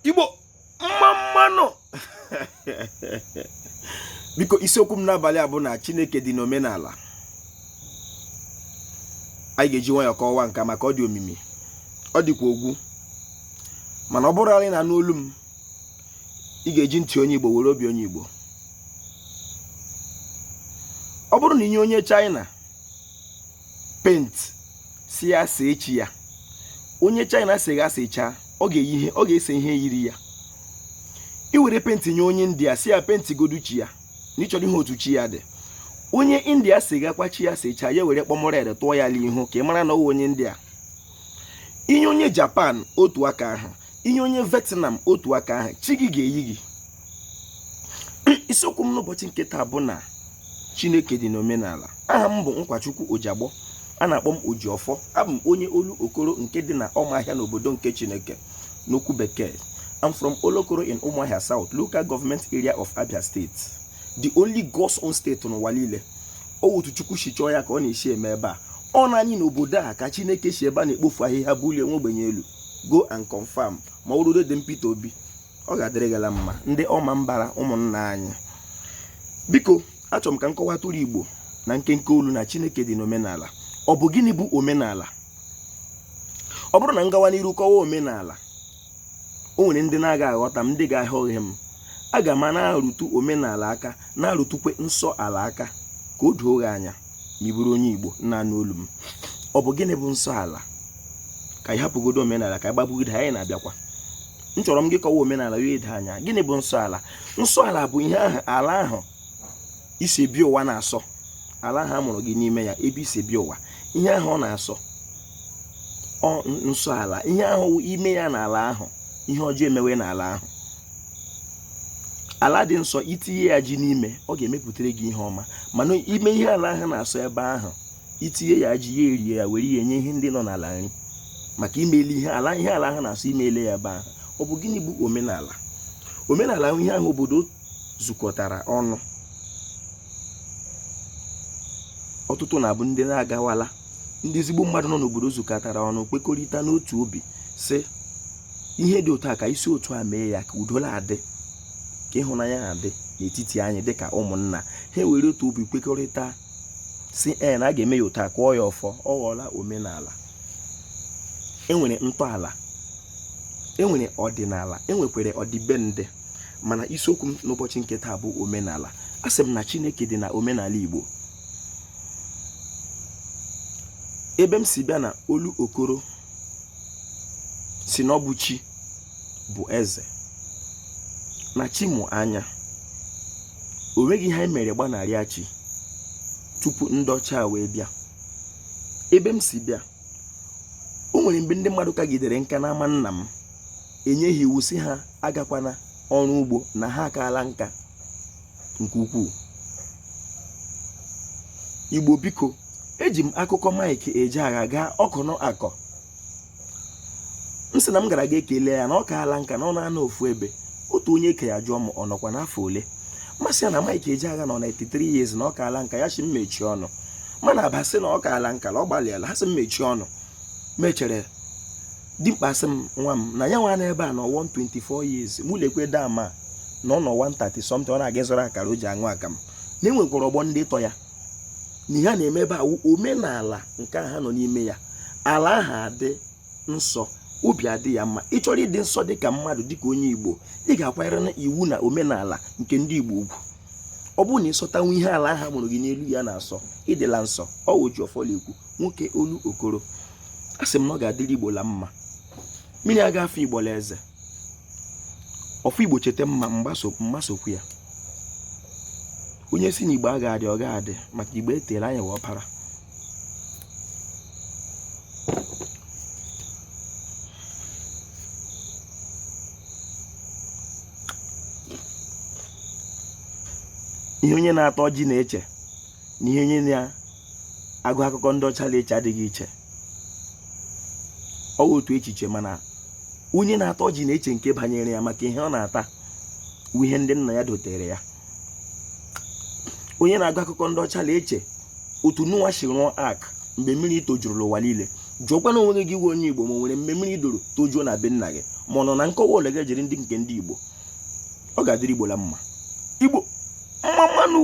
Igbo mmanụ. Biko isiokwu m n'abalị a bụ na Chineke dị n'omenala. Anyị ga-eji nwayọọ kọwaa nka maka ọ dị omimi. Ọ dịkwa ogwu. Mana ọ bụrụ anyị na n'olu m, ị ga-eji ntị onye Igbo were obi onye Igbo. Ọ bụrụ na inye onye China paint si ya see chi ya, onye China si ga sechaa, ọ ga-ese ihe yiri ya. I were paint nye onye India si ya paint godu chi ya, na ịchọrọ ihe otu chi ya dị. Onye India si gakwa chi ya sechaa, ya were kpọmọred tụọ ya n'ihu ka ị mara na ọ onye India. Inye onye Japan otu aka ahụ, inye onye Vietnam otu aka ahụ, chi gị ga-eyi gị. Isiokwu m n'ụbọchị nke taa bụ na Chineke dị n'omenala. Aha m bụ Nkwachukwu Ojagbo, a na-akpọ m Ojiọfọ. Abụ m onye olu okoro nke dị na Ụmụahịa n'obodo nke Chineke n'okwu bekee. I'm from Olokoro in Umuahia South, local government area of Abia State, the only God's own state n'ụwa niile. Otu Chukwu si chọọ ya ka ọ na-esi eme ebe a. Ọ na-anyị n'obodo a ka Chineke si ebe a na-ekpofu ahịhịa bulie nwa ogbenye elu. Go and confirm. Ma ọ bụrụ dị Peter Obi, ọ ga-adịrị gala mma. Ndị ọma mbara ụmụnna anyị, biko achọrọ m ka nkọwa tụrụ Igbo na nkenke olu na Chineke dị n'omenala. Ọ bụ gịnị bụ omenala? Ọ bụrụ na ngawa n'iru kọwa omenala, o nwere ndị na-aga aghọta m, ndị ga-aghọghị m. Aga m na-arụtụ omenala aka, na-arụtụkwe nsọ ala aka ka o doo gị anya ma ị bụrụ onye Igbo na n'olu m. Ọ bụ gịnị bụ nsọ ala? Ka ị hapụgodo omenala ka ị gbabugide anyị na-abịakwa. M chọrọ m gị kọwa omenala ya ede anya. Gịnị bụ nsọ ala? Nsọ ala bụ ihe ahụ, ala ahụ isi bi ụwa na-asọ. Ala ahụ a mụrụ gị n'ime ya, ebe isi bi ụwa, ihe ahụ ọ na-asọ. Nsọ ala, ihe ahụ ime ya n'ala ahụ, ihe ọjọọ emewe n'ala ahụ. Ala dị nsọ, itinye ya ji n'ime, ọ ga-emepụtara gị ihe ọma. Mana ime ihe ala ahụ na-asọ ebe ahụ, itinye ya ji, ya erie ya, were ya nye ihe ndị nọ n'ala nri maka imeli ihe ala ahụ na-asọ, imele ya ebe ahụ. Ọ bụ gịnị bụ omenala? Omenala ihe ahụ obodo zukọtara ọnụ. Ọtụtụ na-abụ ndị na-agawala, ndị ezigbo mmadụ nọ n'obodo zukọtara ọnụ, kwekọrịta n'otu obi sị ihe dị otu a ka isi otu a mee ya, ka udo na-adị, ka ịhụnanya na-adị n'etiti anyị dịka ụmụnna. Ha were otu obi kwekọrịta sị na a ga-eme ya otu a, kụọ ya ọfọ. Ọ ghọọla omenala. Enwere ntọala, enwere ọdịnala, enwekwere ọdịbendị. Mana isiokwu m n'ụbọchị nke taa bụ omenala. Asị m na Chineke dị na omenala Igbo. Ebe m si bịa na olu okoro si na ọ bụ chi bụ eze, na chi mụ anya. O nweghị ihe anyị mere gbanarịa chi tupu ndị ọcha wee bịa. Ebe m si bịa, o nwere mgbe ndị mmadụ kagidere nka n'ama nna m, enye ha iwu si ha agakwana ọrụ ugbo na ha akaala nka nke ukwuu. Igbo biko, eji m akụkọ Mike eje agha gaa ọkụnọ akọ. M sị na m gara ga ekele ya na ọ kaala nka na ọ na-anọ ofu ebe. Otu onye ke ya jụọ m ọ nọkwa n'afọ ole. Masị ya na Mike eje agha nọ na 83 years na ọ kaala nka. Ya sị m mechie ọnụ. Mana abasị na ọ kaala nka, na ọ gbalịala. Ha sị m mechie ọnụ. Mechere dimkpa sị m, nwa m na ya nwa n'ebe a nọ 124 years. Mụ lekwe dama na ọ nọ 130 something, ọ na-aga zụrụ akara o ji aṅụ akamụ. Na enwekwara ọgbọ ndị tọ ya na ihe a na-eme ebe a omenala nke ha nọ n'ime ya. Ala ahụ adị nsọ, obi adị ya mma. Ị chọrọ ịdị nsọ dịka mmadụ, dịka onye Igbo, ị ga-akwanyere na iwu na omenala nke ndị Igbo ugwu. Ọ bụrụ na ịsọtanwu ihe ala ahụ mụrụ gị n'elu ya na-asọ, ịdịla nsọ. Ọ Ojiọfọ ekwu, nwoke olu okoro. Asị m na ọ ga-adịrị Igbo la mma. Mmiri agafe Igbo la eze. Ọfọ Igbo cheta mma mgbasokwu ya. Onye si na Igbo a ga-adị, ọ ga-adị, maka Igbo etere anyị wee ọpara. Ihe onye na-atọ ọjị na-eche na ihe onye na-agụ akụkọ ndị ọcha na-eche adịghị iche. Ọ bụ otu echiche, mana onye na-atọ ọjị na-eche nke banyere ya maka ihe ọ na-ata bụ ihe ndị nna ya dotere ya. Onye na-agụ akụkọ ndị ọcha na-eche otu Noa si rụọ ark mgbe mmiri tojuru ụwa niile jụọkwana onwe gị onye Igbo ma nwere mmemmiri idoro tojuo na be nna gị ma ọ nọ na nkọwa ole ga-ejiri ndị nke ndị Igbo ọ ga-adịrị Igbo la mma Igbo mma mmanụ